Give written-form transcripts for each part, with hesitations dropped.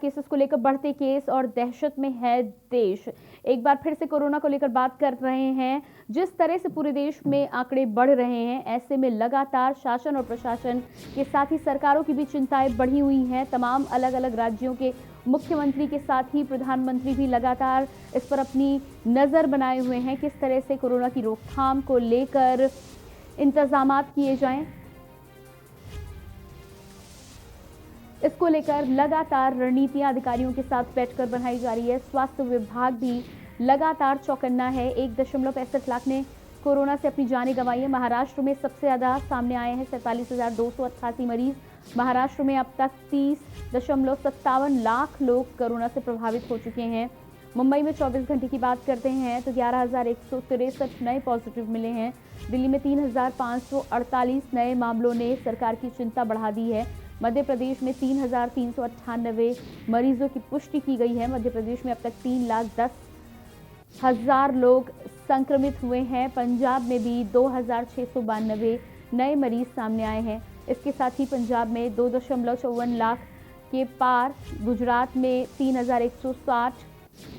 Cases को लेकर बढ़ते केस और दहशत में है देश। एक बार फिर से कोरोना को लेकर बात कर रहे हैं। जिस तरह से पूरे देश में आंकड़े बढ़ रहे हैं, ऐसे में लगातार शासन और प्रशासन के साथ ही सरकारों की भी चिंताएं बढ़ी हुई हैं। तमाम अलग-अलग राज्यों के मुख्यमंत्री के साथ ही प्रधानमंत्री भी लगातार इस पर अपनी नजर बनाए हुए हैं, किस तरह से कोरोना की रोकथाम को लेकर इंतजामात किए जाएं। इसको लेकर लगातार रणनीतियां अधिकारियों के साथ बैठकर बनाई जा रही है। स्वास्थ्य विभाग भी लगातार चौकन्ना है। 1.65 लाख ने कोरोना से अपनी जानें गंवाई है। महाराष्ट्र में सबसे ज्यादा सामने आए हैं 47,288 मरीज। महाराष्ट्र में अब तक 30.57 लाख लोग कोरोना से प्रभावित हो चुके हैं। मुंबई में 24 घंटे की बात करते हैं तो 11,163 नए पॉजिटिव मिले हैं। दिल्ली में 3,548 नए मामलों ने सरकार की चिंता बढ़ा दी है। मध्य प्रदेश में 3,398 मरीजों की पुष्टि की गई है। मध्य प्रदेश में अब तक 3,10,000 लोग संक्रमित हुए हैं। पंजाब में भी 2,692 नए मरीज सामने आए हैं। इसके साथ ही पंजाब में 2.54 लाख के पार। गुजरात में 3,160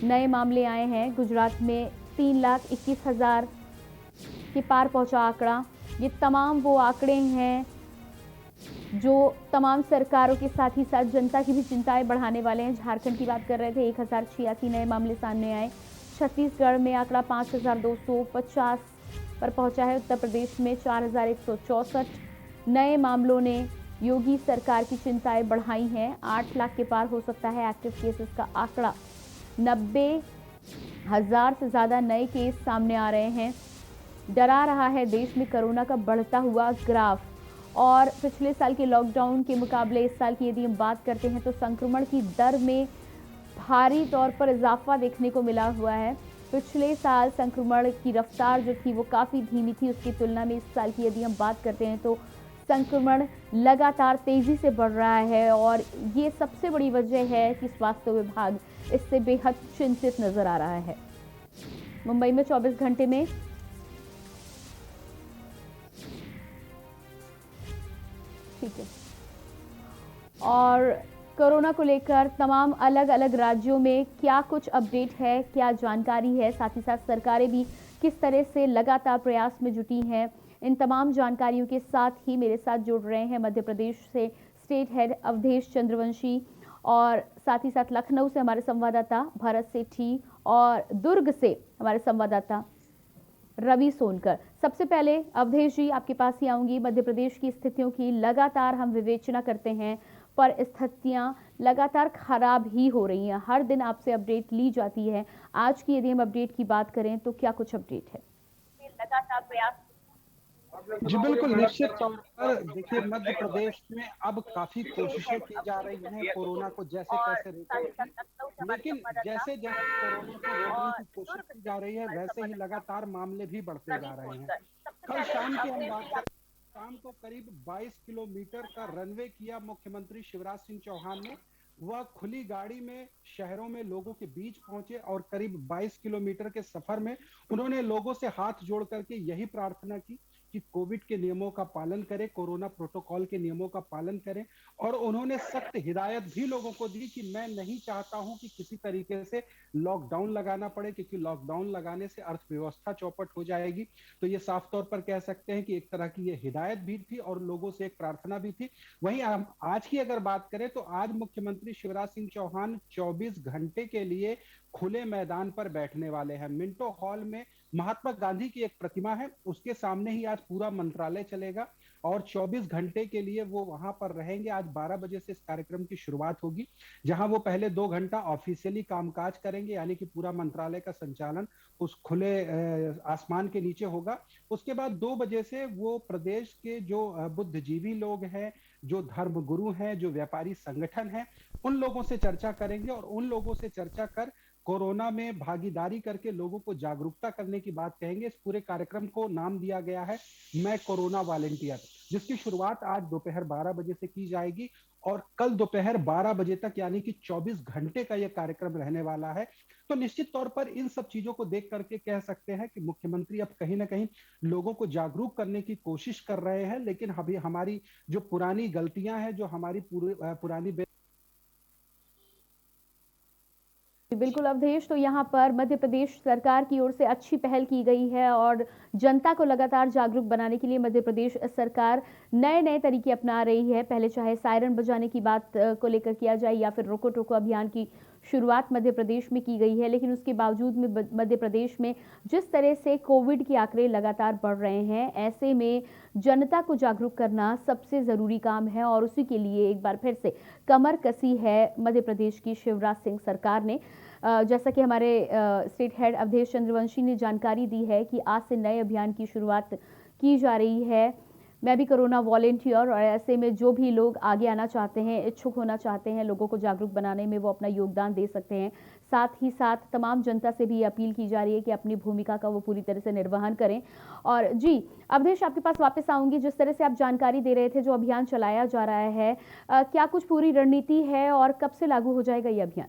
नए मामले आए हैं। गुजरात में 3,21,000 के पार पहुंचा आंकड़ा। ये तमाम वो आंकड़े हैं जो तमाम सरकारों के साथ ही साथ जनता की भी चिंताएं बढ़ाने वाले हैं। झारखंड की बात कर रहे थे, 1,086 नए मामले सामने आए। छत्तीसगढ़ में आंकड़ा 5,250 पर पहुंचा है। उत्तर प्रदेश में 4,164 नए मामलों ने योगी सरकार की चिंताएं बढ़ाई हैं। 8 लाख के पार हो सकता है एक्टिव केसेस का आंकड़ा। 90,000 से ज्यादा नए केस सामने आ रहे हैं। डरा रहा है देश में कोरोना का बढ़ता हुआ ग्राफ। और पिछले साल के लॉकडाउन के मुकाबले इस साल की यदि हम बात करते हैं तो संक्रमण की दर में भारी तौर पर इजाफा देखने को मिला हुआ है। पिछले साल संक्रमण की रफ्तार जो थी वो काफ़ी धीमी थी, उसकी तुलना में इस साल की यदि हम बात करते हैं तो संक्रमण लगातार तेजी से बढ़ रहा है। और ये सबसे बड़ी वजह है कि स्वास्थ्य विभाग इससे बेहद चिंतित नजर आ रहा है। मुंबई में 24 घंटे में ठीक है, और कोरोना को लेकर तमाम अलग अलग राज्यों में क्या कुछ अपडेट है, क्या जानकारी है, साथ ही साथ सरकारें भी किस तरह से लगातार प्रयास में जुटी हैं, इन तमाम जानकारियों के साथ ही मेरे साथ जुड़ रहे हैं मध्य प्रदेश से स्टेट हेड अवधेश चंद्रवंशी, और साथ ही साथ लखनऊ से हमारे संवाददाता भरत सेठी, और दुर्ग से हमारे संवाददाता रवि सोनकर। सबसे पहले अवधेश जी आपके पास ही आऊंगी। मध्य प्रदेश की स्थितियों की लगातार हम विवेचना करते हैं, पर स्थितियां लगातार खराब ही हो रही हैं। हर दिन आपसे अपडेट ली जाती है। आज की यदि हम अपडेट की बात करें तो क्या कुछ अपडेट है? लगातार प्रयास। जी बिल्कुल, निश्चित तौर पर देखिए मध्य प्रदेश में अब काफ़ी कोशिशें की जा रही हैं कोरोना को जैसे-तैसे रोकने की। लेकिन जैसे-जैसे कोरोना को रोकने की कोशिश की जा रही है, वैसे ही लगातार मामले भी बढ़ते जा रहे हैं। कल शाम की हम बात करें, शाम को करीब 22 किलोमीटर का रनवे किया मुख्यमंत्री शिवराज सिंह चौहान ने। वह खुली गाड़ी में शहरों में लोगों के बीच पहुंचे और करीब 22 किलोमीटर के सफर में उन्होंने लोगों से हाथ जोड़ करके यही प्रार्थना की कि कोविड के नियमों का पालन करें, कोरोना प्रोटोकॉल के नियमों का पालन करें। और उन्होंने सख्त हिदायत भी लोगों को दी कि मैं नहीं चाहता हूं कि किसी तरीके से लॉकडाउन लगाना पड़े, क्योंकि लॉकडाउन लगाने से अर्थव्यवस्था चौपट हो जाएगी। तो ये साफ तौर पर कह सकते हैं कि एक तरह की ये हिदायत भी थी और लोगों से एक प्रार्थना भी थी। वहीं आज की अगर बात करें तो आज मुख्यमंत्री शिवराज सिंह चौहान 24 घंटे के लिए खुले मैदान पर बैठने वाले हैं। मिंटो हॉल में महात्मा गांधी की एक प्रतिमा है, उसके सामने ही आज पूरा मंत्रालय चलेगा और 24 घंटे के लिए वो वहां पर रहेंगे। आज 12 बजे से इस कार्यक्रम की शुरुआत होगी, जहां वो पहले 2 घंटा ऑफिशियली कामकाज करेंगे, यानी कि पूरा मंत्रालय का संचालन उस खुले आसमान के नीचे होगा। उसके बाद 2 बजे से वो प्रदेश के जो बुद्धिजीवी लोग हैं, जो धर्म गुरु हैं, जो व्यापारी संगठन हैं, उन लोगों से चर्चा करेंगे और उन लोगों से चर्चा कर कोरोना में भागीदारी करके लोगों को जागरूकता करने की बात कहेंगे। इस पूरे कार्यक्रम को नाम दिया गया है मैं कोरोना वॉलेंटियर, जिसकी शुरुआत आज दोपहर 12 बजे से की जाएगी और कल दोपहर 12 बजे तक, यानी कि 24 घंटे का यह कार्यक्रम रहने वाला है। तो निश्चित तौर पर इन सब चीजों को देख करके कह सकते हैं कि मुख्यमंत्री अब कहीं ना कहीं लोगों को जागरूक करने की कोशिश कर रहे हैं। लेकिन अभी हमारी जो पुरानी गलतियां हैं, जो हमारी पुरानी बिल्कुल अवधेश, तो यहाँ पर मध्य प्रदेश सरकार की ओर से अच्छी पहल की गई है और जनता को लगातार जागरूक बनाने के लिए मध्य प्रदेश सरकार नए-नए तरीके अपना रही है। पहले चाहे सायरन बजाने की बात को लेकर किया जाए या फिर रोको टोको अभियान की शुरुआत मध्य प्रदेश में की गई है, लेकिन उसके बावजूद में मध्य प्रदेश में जिस तरह से कोविड के आंकड़े लगातार बढ़ रहे हैं, ऐसे में जनता को जागरूक करना सबसे ज़रूरी काम है और उसी के लिए एक बार फिर से कमर कसी है मध्य प्रदेश की शिवराज सिंह सरकार ने। जैसा कि हमारे स्टेट हेड अवधेश चंद्रवंशी ने जानकारी दी है कि आज से नए अभियान की शुरुआत की जा रही है। मैं भी कोरोना वॉलेंटियर, और ऐसे में जो भी लोग आगे आना चाहते हैं, इच्छुक होना चाहते हैं, लोगों को जागरूक बनाने में वो अपना योगदान दे सकते हैं। साथ ही साथ तमाम जनता से भी अपील की जा रही है कि अपनी भूमिका का वो पूरी तरह से निर्वहन करें। और जी, अवधेश आपके पास वापस आऊँगी। जिस तरह से आप जानकारी दे रहे थे, जो अभियान चलाया जा रहा है, क्या कुछ पूरी रणनीति है और कब से लागू हो जाएगा ये अभियान?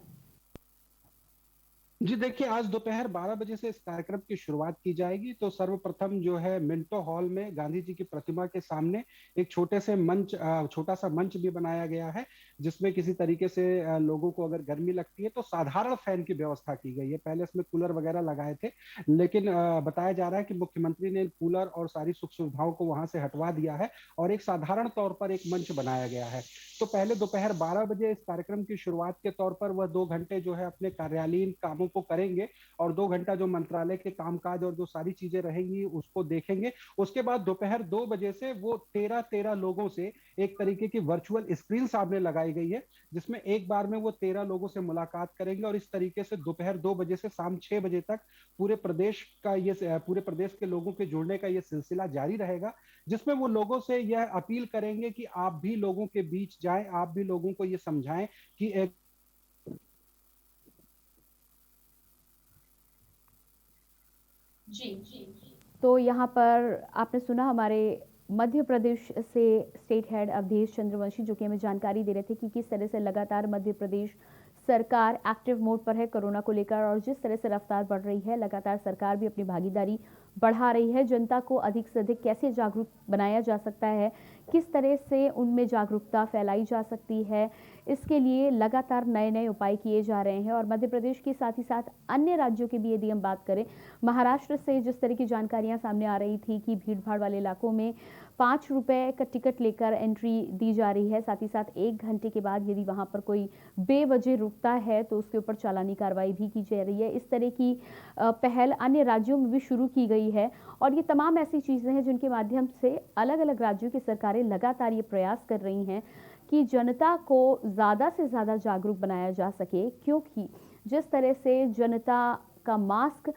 जी देखिए, आज दोपहर 12 बजे से इस कार्यक्रम की शुरुआत की जाएगी। तो सर्वप्रथम जो है मिंटो हॉल में गांधी जी की प्रतिमा के सामने एक छोटा सा मंच भी बनाया गया है, जिसमें किसी तरीके से लोगों को अगर गर्मी लगती है तो साधारण फैन की व्यवस्था की गई है। पहले इसमें कूलर वगैरह लगाए थे, लेकिन बताया जा रहा है कि मुख्यमंत्री ने कूलर और सारी सुख सुविधाओं को वहां से हटवा दिया है और एक साधारण तौर पर एक मंच बनाया गया है। तो पहले दोपहर 12 बजे इस कार्यक्रम की शुरुआत के तौर पर वह 2 घंटे जो है अपने कार्यालयीन कामों को करेंगे और 2 घंटा जो मंत्रालय के कामकाज और जो सारी चीजें रहेंगी उसको देखेंगे। उसके बाद दोपहर 2 बजे से वो 13-13 लोगों से एक तरीके की वर्चुअल स्क्रीन सामने लगाई गई है, जिसमें एक बार में वो 13 लोगों से मुलाकात करेंगे और इस तरीके से दोपहर 2 बजे से शाम 6 बजे तक पूरे प्रदेश के लोगों के जुड़ने का ये सिलसिला जारी रहेगा, जिसमें वो लोगों से यह अपील करेंगे कि आप भी लोगों के बीच जाएं, आप भी लोगों को ये समझाएं कि एक जी, तो यहाँ पर आपने सुना हमारे मध्य प्रदेश से स्टेट हेड अवधेश चंद्रवंशी, जो कि हमें जानकारी दे रहे थे कि किस तरह से लगातार मध्य प्रदेश सरकार एक्टिव मोड पर है कोरोना को लेकर, और जिस तरह से रफ्तार बढ़ रही है, लगातार सरकार भी अपनी भागीदारी बढ़ा रही है। जनता को अधिक से अधिक कैसे जागरूक बनाया जा सकता है, किस तरह से उनमें जागरूकता फैलाई जा सकती है, इसके लिए लगातार नए-नए उपाय किए जा रहे हैं। और मध्य प्रदेश के साथ ही साथ अन्य राज्यों की भी यदि हम बात करें, महाराष्ट्र से जिस तरह की जानकारियां सामने आ रही थी कि भीड़-भाड़ वाले इलाकों में 5 रुपए का टिकट लेकर एंट्री दी जा रही है। साथ ही साथ 1 घंटे के बाद यदि वहां पर कोई बेवजह रुकता है तो उसके ऊपर चालानी कार्रवाई भी की जा रही है। इस तरह की पहल अन्य राज्यों में भी शुरू की गई है और ये तमाम ऐसी चीज़ें हैं जिनके माध्यम से अलग-अलग राज्यों की सरकारें लगातार ये प्रयास कर रही हैं कि जनता को ज़्यादा से ज़्यादा जागरूक बनाया जा सके, क्योंकि जिस तरह से जनता का मास्क,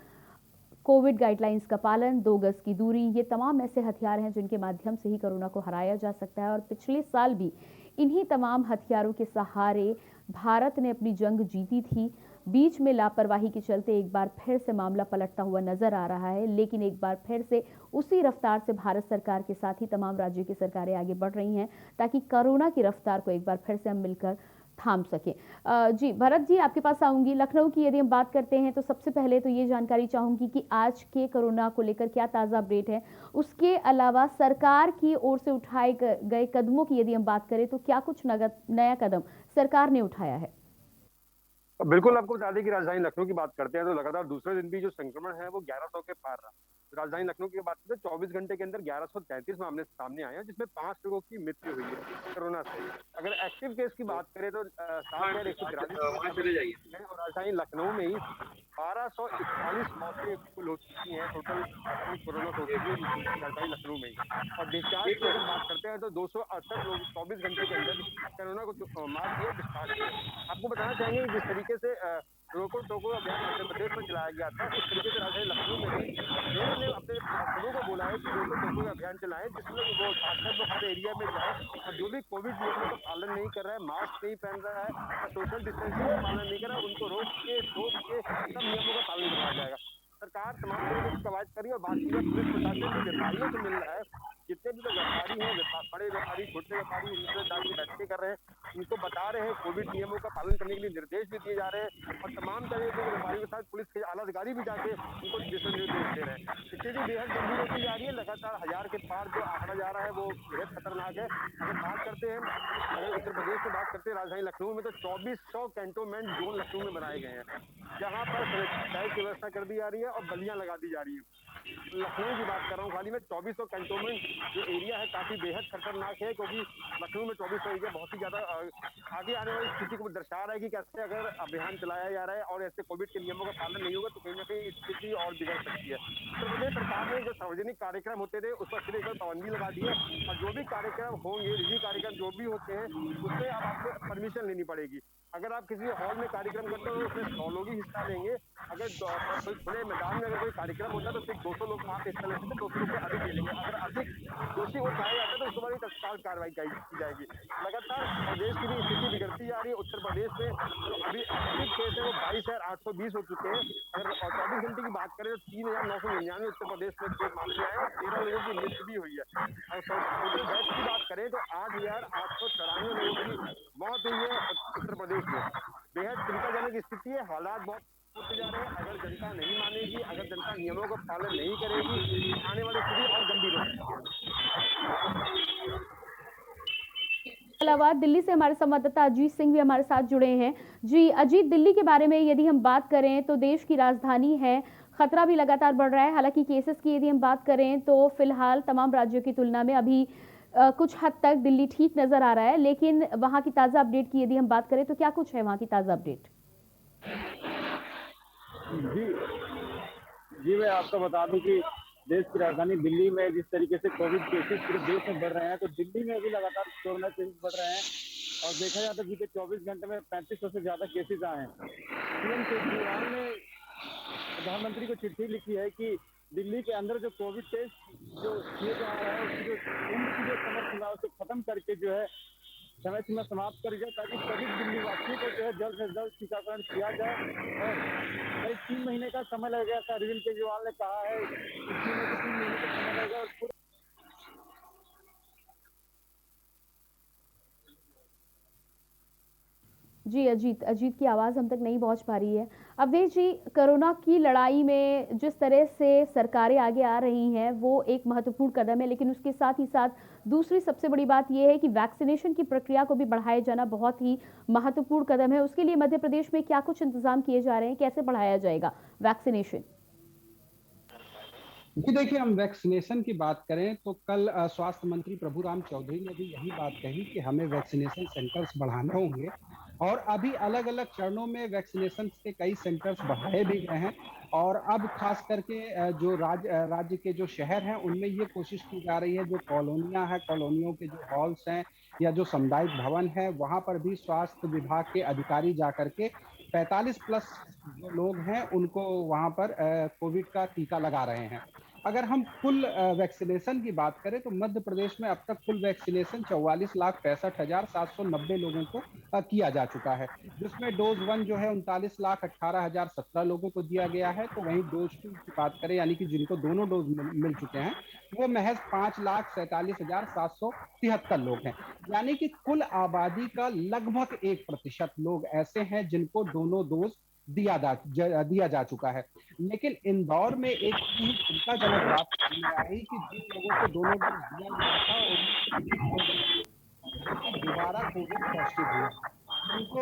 कोविड गाइडलाइंस का पालन, 2 गज की दूरी, ये तमाम ऐसे हथियार हैं जिनके माध्यम से ही कोरोना को हराया जा सकता है। और पिछले साल भी इन्हीं तमाम हथियारों के सहारे भारत ने अपनी जंग जीती थी। बीच में लापरवाही के चलते एक बार फिर से मामला पलटता हुआ नजर आ रहा है, लेकिन एक बार फिर से उसी रफ्तार से भारत सरकार के साथ ही तमाम राज्यों की सरकारें आगे बढ़ रही हैं ताकि कोरोना की रफ्तार को एक बार फिर से हम मिलकर थाम सके। जी भरत जी, आपके पास आऊंगी। लखनऊ की यदि हम बात करते हैं तो सबसे पहले तो ये जानकारी चाहूंगी कि आज के कोरोना को लेकर क्या ताज़ा अपडेट है। उसके अलावा सरकार की ओर से उठाए गए कदमों की यदि हम बात करें तो क्या कुछ नया कदम सरकार ने उठाया है? बिल्कुल, आपको बता दें कि राजधानी लखनऊ की बात करते हैं तो लगातार दूसरे दिन भी जो संक्रमण है वो 1100 के पार रहा। राजधानी लखनऊ की बात करें तो 24 घंटे के अंदर 1133 मामले सामने आए हैं, जिसमें 5 लोगों की मृत्यु हुई है कोरोना से। अगर एक्टिव केस की बात करें तो 7,143 है और राजधानी लखनऊ में ही 1241 मौतें कुल हो चुकी हैं टोटल कोरोना को राजधानी लखनऊ में ही। और डिस्चार्ज की अगर बात करते हैं तो 268 लोग 24 घंटे के अंदर कोरोना को मार दिया डिस्चार्ज किया। आपको बताना चाहेंगे जिस तरीके से रोको टोको अभियान मध्य प्रदेश में चलाया गया था, उस तरीके से राजधानी लखनऊ में भी मेयर ने अपने पार्षदों को बोला है कि रोको टोको अभियान चलाएं, जिसमें वो पार्षद वो हर एरिया में जाए और जो भी कोविड नियमों का पालन नहीं कर रहा है, मास्क नहीं पहन रहा है, सोशल डिस्टेंसिंग का पालन नहीं कर रहा है, उनको रोक के सब नियमों का पालन करवाया जाएगा। सरकार तमाम तरीके की कवायद करी और बाकी पुलिस प्रशासन जो व्यापारियों से मिल रहा है जितने भी लोग व्यापारी हैं, बड़े व्यापारी, छोटे व्यापारी, उनसे जाके बैठकें कर रहे हैं, उनको बता रहे हैं, कोविड नियमों का पालन करने के लिए निर्देश भी दिए जा रहे हैं, और तमाम तरह के व्यापारियों के साथ पुलिस के आला अधिकारी भी जाके उनको दिशा निर्देश दे रहे हैं। स्थिति बेहद गंभीर होती जा रही है, लगातार 1000 के पार जो आंकड़ा जा रहा है वो बेहद खतरनाक है। अगर बात करते हैं, अगर उत्तर प्रदेश में बात करते हैं, राजधानी लखनऊ में तो 2400 कैंटोनमेंट जोन लखनऊ में बनाए गए हैं, जहां पर सैनिटाइज की व्यवस्था कर दी जा रही है और बल्लियां लगा दी जा रही है। लखनऊ की बात कर रहा हूँ, खाली में 2400 कैंटोनमेंट जो एरिया है काफी बेहद खतरनाक है, क्योंकि लखनऊ में 2400 एरिया बहुत ही ज्यादा आगे आने वाली स्थिति को दर्शा रहा है कि कैसे अगर अभियान चलाया जा रहा है और ऐसे कोविड के नियमों का पालन नहीं होगा तो कहीं ना कहीं स्थिति और बिगड़ सकती है। उत्तर प्रदेश सरकार ने जो सार्वजनिक कार्यक्रम होते थे उस पर सिर्फ पाबंदी लगा दी है, और जो भी कार्यक्रम होंगे, निजी कार्यक्रम जो भी होते हैं, उसमें अब आपको परमिशन लेनी पड़ेगी। अगर आप किसी हॉल में कार्यक्रम करते हो उसमें 100 लोग ही हिस्सा लेंगे, अगर खुले मैदान में अगर कोई कार्यक्रम होता है तो सिर्फ 200 लोग वहां पे हिस्सा ले सकते, 200 लोग से अधिक ले लेंगे। अगर अधिक दोषी वो पाया जाता है तो उसके बाद तत्काल कार्रवाई की जाएगी। लगातार प्रदेश की भी स्थिति बिगड़ती जा रही है। उत्तर प्रदेश में जो अभी एक्टिव केस है वो 22,820 हो चुके हैं। अगर 24 घंटे की बात करें तो 3,999 उत्तर प्रदेश में केस मामले आए और 13 लोगों की मृत्यु भी हुई है। और टोटल डेथ की बात करें तो 8,894 लोगों की मौत हुई है उत्तर प्रदेश में। बेहद चिंताजनक स्थिति है, हालात बहुत होते जा रहे हैं। अगर जनता नहीं मानेगी, अगर जनता नियमों का पालन नहीं करेगी, आने वाली स्थिति और गंभीर हो सकती है। अलावा दिल्ली से हमारे संवाददाता अजीत सिंह भी हमारे साथ जुड़े हैं। जी अजीत, दिल्ली के बारे में यदि हम बात करें तो देश की राजधानी है, खतरा भी लगातार बढ़ रहा है। हालांकि केसेस की यदि हम बात करें तो फिलहाल तमाम राज्यों की तुलना में अभी कुछ हद तक दिल्ली ठीक नजर आ रहा है, लेकिन वहां की ताजा अपडेट की यदि हम बात करें तो क्या कुछ है वहां की ताजा अपडेट? जी जी, मैं आपको बता दूं कि देश की राजधानी दिल्ली में जिस तरीके से कोविड केसेस पूरे देश में बढ़ रहे हैं, तो दिल्ली में भी लगातार कोरोना केसेस बढ़ रहे हैं। और देखा जाए तो बीते 24 घंटे में 3500 से ज्यादा केसेस आए हैं। सीएम केजरीवाल ने प्रधानमंत्री को चिट्ठी लिखी है कि दिल्ली के अंदर जो कोविड टेस्ट जो किए जा रहे हैं उसकी जो समय सीमा उसको खत्म करके जो है समय सीमा समाप्त कर दिया, ताकि सभी दिल्ली वासियों को जो है जल्द से जल्द टीकाकरण किया जाए। और करीब 3 महीने का समय लगेगा, ऐसा अरविंद केजरीवाल ने कहा है। 3 महीने का समय लगेगा और जी अजीत की आवाज़ हम तक नहीं पहुंच पा रही है। अवधेश जी, कोरोना की लड़ाई में जिस तरह से सरकारें आगे आ रही हैं वो एक महत्वपूर्ण कदम है, लेकिन उसके साथ ही साथ दूसरी सबसे बड़ी बात यह है कि वैक्सीनेशन की प्रक्रिया को भी बढ़ाया जाना बहुत ही महत्वपूर्ण कदम है। उसके लिए मध्य प्रदेश में क्या कुछ इंतजाम किए जा रहे हैं, कैसे बढ़ाया जाएगा वैक्सीनेशन? जी देखिए, हम वैक्सीनेशन की बात करें तो कल स्वास्थ्य मंत्री प्रभुराम चौधरी ने भी यही बात कही कि हमें वैक्सीनेशन सेंटर्स बढ़ाने होंगे, और अभी अलग अलग चरणों में वैक्सीनेशन के कई सेंटर्स बढ़ाए भी गए हैं। और अब खास करके जो राज्य के जो शहर हैं उनमें ये कोशिश की जा रही है, जो कॉलोनियां हैं, कॉलोनियों के जो हॉल्स हैं या जो सामुदायिक भवन है, वहां पर भी स्वास्थ्य विभाग के अधिकारी जाकर के 45 प्लस जो लोग हैं उनको वहां पर कोविड का टीका लगा रहे हैं। अगर हम कुल वैक्सीनेशन की बात करें तो मध्य प्रदेश में अब तक कुल वैक्सीनेशन 44,65,790 लोगों को किया जा चुका है, जिसमें डोज 1 जो है 39,18,017 लोगों को दिया गया है। तो वहीं डोज 2 की बात करें, यानी कि जिनको दोनों डोज मिल चुके हैं, वो महज 5,47,773 लोग हैं। यानी कि कुल आबादी का लगभग 1% लोग ऐसे हैं जिनको दोनों डोज दिया जा चुका है। लेकिन इंदौर में एक चिंताजनक बात सामने आई कि जिन लोगों को दोनों डोज दिया गया था उनमें दोबारा कोविड पॉजिटिव हुआ, उनको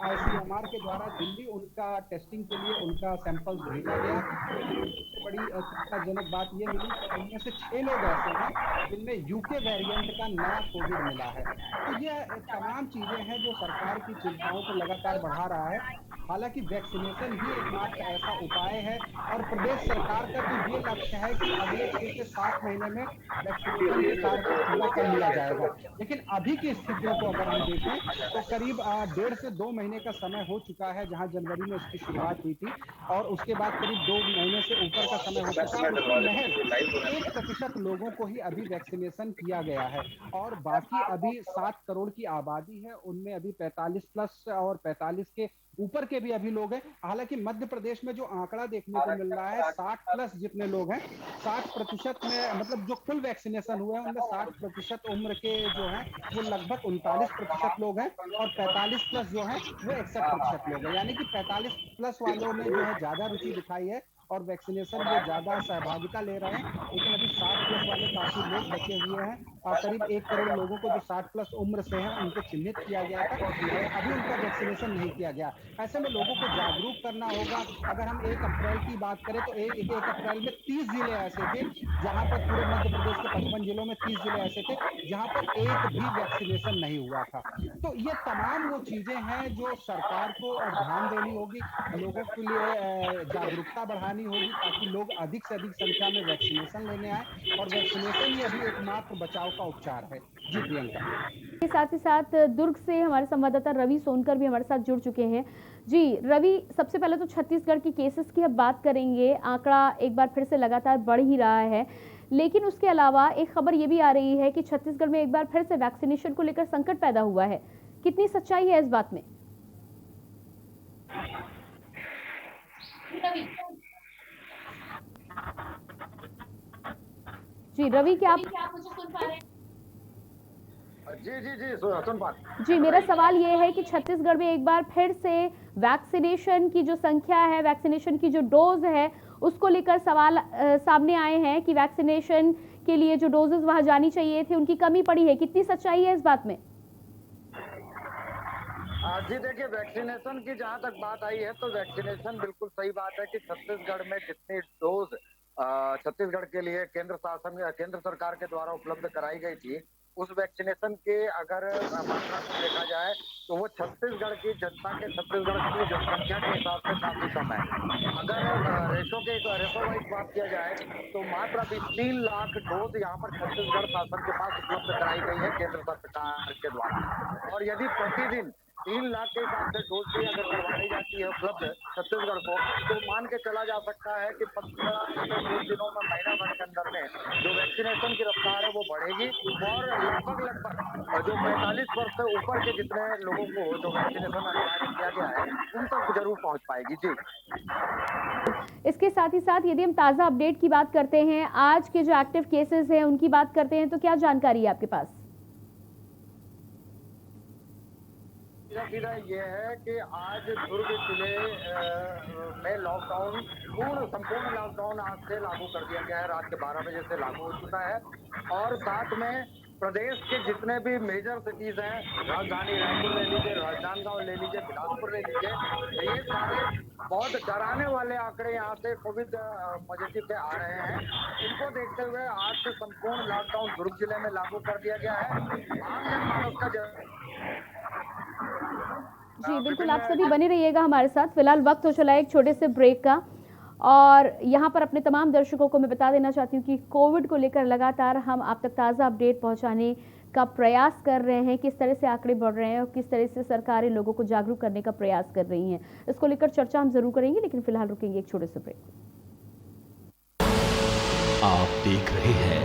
आईसीएमआर के द्वारा दिल्ली उनका टेस्टिंग के लिए उनका सैंपल भेजा गया। सबसे बड़ी चिंताजनक बात ये मिली कि उनमें से 6 लोग ऐसे हैं जिनमें यूके वेरिएंट का नया कोविड मिला है। तो ये तमाम चीजें हैं जो सरकार की चिंताओं को लगातार बढ़ा रहा है। हालांकि वैक्सीनेशन ही एकमात्र ऐसा उपाय है, और प्रदेश सरकार का तो ये लक्ष्य है कि अगले 6 से 7 महीने में वैक्सीनेशन के कार्य को पूरा कर लिया जाएगा। लेकिन अभी की स्थितियों को अगर हम देखें तो करीब 1.5 से 2 महीने का समय हो चुका है, जहां जनवरी में इसकी शुरुआत हुई थी, और उसके बाद करीब 2 महीने से ऊपर का समय हो चुका है। उसमें महज 1% लोगों को ही अभी वैक्सीनेशन किया गया है, और बाकी अभी 7 करोड़ की आबादी है, उनमें अभी 45 प्लस और 45 के ऊपर के भी अभी लोग हैं। हालांकि मध्य प्रदेश में जो आंकड़ा देखने को मिल रहा है 60+ जितने लोग हैं, 60% में मतलब जो कुल वैक्सीनेशन हुए हैं उनमें 60% उम्र के जो हैं वो लगभग 39% लोग हैं, और 45+ जो है वो 61% लोग हैं। यानी कि 45+ वालों ने जो है ज्यादा रुचि दिखाई है और वैक्सीनेशन वो ज्यादा सहभागिता ले रहे हैं। लेकिन अभी 60+ वाले काफी लोग बचे हुए हैं, करीब 1 करोड़ लोगों को जो 60+ उम्र से हैं उनको चिन्हित किया गया था, अभी उनका वैक्सीनेशन नहीं किया गया। ऐसे में लोगों को जागरूक करना होगा। अगर हम 1 अप्रैल की बात करें तो 1 अप्रैल में 30 जिले ऐसे थे जहां पर पूरे मध्य प्रदेश के 55 जिलों में 30 जिले ऐसे थे जहां पर एक भी वैक्सीनेशन नहीं हुआ था। तो ये तमाम वो चीजें हैं जो सरकार को ध्यान देनी होगी, लोगों के लिए जागरूकता बढ़ानी होगी ताकि लोग अधिक से अधिक संख्या में वैक्सीनेशन लेने आए, और वैक्सीनेशन ही अभी एकमात्र बचाव का उपचार है। जी प्रियंका। साथ ही साथ दुर्ग से हमारे संवाददाता रवि सोनकर भी हमारे साथ जुड़ चुके हैं। जी रवि, सबसे पहले तो छत्तीसगढ़ की केसेस की अब बात करेंगे। आंकड़ा एक बार फिर से लगातार बढ़ ही रहा है, लेकिन उसके अलावा एक खबर ये भी आ रही है कि छत्तीसगढ़ में एक बार फिर से वैक्सीनेशन को लेकर संकट पैदा हुआ है। कितनी सच्चाई है इस बात में? जी रवि, क्या आप मुझे सुन पा रहे हैं? जी सुन पा रहे। जी, मेरा सवाल ये है कि छत्तीसगढ़ में एक बार फिर से वैक्सीनेशन की जो संख्या है, वैक्सीनेशन की जो डोज है, उसको लेकर सवाल सामने आए हैं कि वैक्सीनेशन के लिए जो डोजेस वहां जानी चाहिए थी उनकी कमी पड़ी है। कितनी सच्चाई है इस बात में? जी देखिए, वैक्सीनेशन की जहां तक बात आई है तो वैक्सीनेशन बिल्कुल सही बात है कि छत्तीसगढ़ में जितनी डोज छत्तीसगढ़ के लिए केंद्र सरकार के द्वारा उपलब्ध कराई गई थी, उस वैक्सीनेशन के अगर मात्रा को देखा जाए तो वो छत्तीसगढ़ की जनता के छत्तीसगढ़ की जनसंख्या के हिसाब से काफी कम है। अगर रेशो वाइज बात किया जाए तो मात्र अभी 3 लाख डोज यहाँ पर छत्तीसगढ़ शासन के पास उपलब्ध कराई गई है केंद्र सरकार के द्वारा। और यदि प्रतिदिन 3 लाख के हिसाब से डोज भी अगर करवाई जाती है उपलब्ध छत्तीसगढ़ को, तो मान के चला जा सकता है कि 15 से 20 दिनों में, महीना भर के अंदर में जो वैक्सीनेशन की रफ्तार है वो बढ़ेगी, और लगभग जो 45 वर्ष से ऊपर के जितने लोगों को जो वैक्सीनेशन अनिवार्य किया गया है उन तक जरूर पहुंच पाएगी। जी, इसके साथ ही साथ यदि हम ताज़ा अपडेट की बात करते हैं, आज के जो एक्टिव केसेस हैं उनकी बात करते हैं, तो क्या जानकारी है आपके पास? सीधा ये है कि आज दुर्ग जिले में लॉकडाउन संपूर्ण लॉकडाउन आज से लागू कर दिया गया है। रात के 12 बजे से लागू हो चुका है, और साथ में प्रदेश के जितने भी मेजर सिटीज हैं, राजधानी रायपुर ले लीजिए, राजनांदगांव ले लीजिए, बिलासपुर ले लीजिए, ये सारे बहुत डराने वाले आंकड़े यहाँ से कोविड पॉजिटिव के आ रहे हैं। इनको देखते हुए आज से संपूर्ण लॉकडाउन दुर्ग जिले में लागू कर दिया गया है। आम जनमानस का जी बिल्कुल, आप सभी बने रहिएगा हमारे साथ। फिलहाल वक्त हो चला है एक छोटे से ब्रेक का, और यहाँ पर अपने तमाम दर्शकों को मैं बता देना चाहती हूँ कि कोविड को लेकर लगातार हम आप तक ताज़ा अपडेट पहुँचाने का प्रयास कर रहे हैं। किस तरह से आंकड़े बढ़ रहे हैं और किस तरह से सरकारें लोगों को जागरूक करने का प्रयास कर रही हैं, इसको लेकर चर्चा हम जरूर करेंगे, लेकिन फिलहाल रुकेंगे एक छोटे से ब्रेक। आप देख रहे हैं